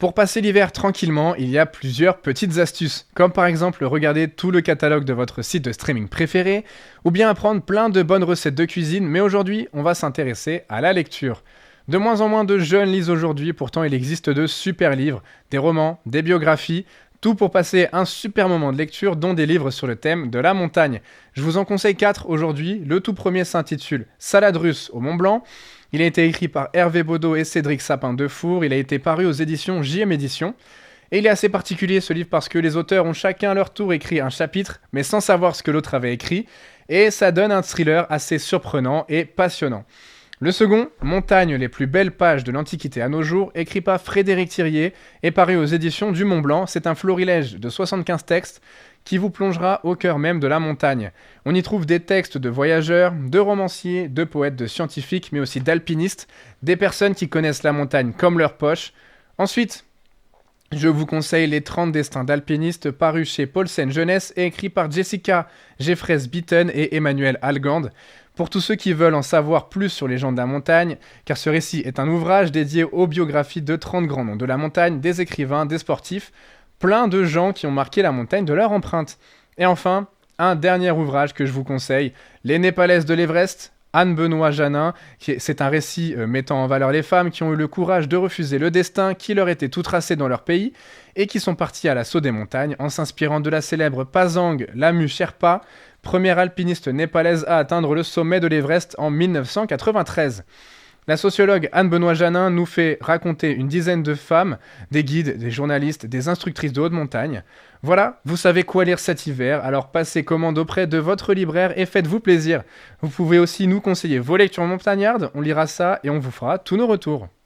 Pour passer l'hiver tranquillement, il y a plusieurs petites astuces, comme par exemple regarder tout le catalogue de votre site de streaming préféré, ou bien apprendre plein de bonnes recettes de cuisine, mais aujourd'hui, on va s'intéresser à la lecture. De moins en moins de jeunes lisent aujourd'hui, pourtant il existe de super livres, des romans, des biographies, tout pour passer un super moment de lecture, dont des livres sur le thème de la montagne. Je vous en conseille 4 aujourd'hui. Le tout premier s'intitule Salade russe au Mont Blanc. Il a été écrit par Hervé Baudot et Cédric Sapin-Defour. Il a été paru aux éditions JM Éditions. Et il est assez particulier ce livre parce que les auteurs ont chacun à leur tour écrit un chapitre, mais sans savoir ce que l'autre avait écrit. Et ça donne un thriller assez surprenant et passionnant. Le second, Montagne, les plus belles pages de l'Antiquité à nos jours, écrit par Frédéric Thirier et paru aux éditions du Mont Blanc. C'est un florilège de 75 textes qui vous plongera au cœur même de la montagne. On y trouve des textes de voyageurs, de romanciers, de poètes, de scientifiques, mais aussi d'alpinistes, des personnes qui connaissent la montagne comme leur poche. Ensuite, je vous conseille Les 30 destins d'alpinistes, paru chez Paulsen Jeunesse et écrit par Jessica Jeffres-Bitten et Emmanuel Algand. Pour tous ceux qui veulent en savoir plus sur les gens de la montagne, car ce récit est un ouvrage dédié aux biographies de 30 grands noms de la montagne, des écrivains, des sportifs, plein de gens qui ont marqué la montagne de leur empreinte. Et enfin, un dernier ouvrage que je vous conseille, Les Népalaises de l'Everest, Anne-Benoît Janin. C'est un récit mettant en valeur les femmes qui ont eu le courage de refuser le destin qui leur était tout tracé dans leur pays et qui sont parties à l'assaut des montagnes en s'inspirant de la célèbre Pasang Lamu Sherpa, première alpiniste népalaise à atteindre le sommet de l'Everest en 1993. La sociologue Anne-Benoît Janin nous fait raconter une dizaine de femmes, des guides, des journalistes, des instructrices de haute montagne. Voilà, vous savez quoi lire cet hiver, alors passez commande auprès de votre libraire et faites-vous plaisir. Vous pouvez aussi nous conseiller vos lectures montagnardes, on lira ça et on vous fera tous nos retours.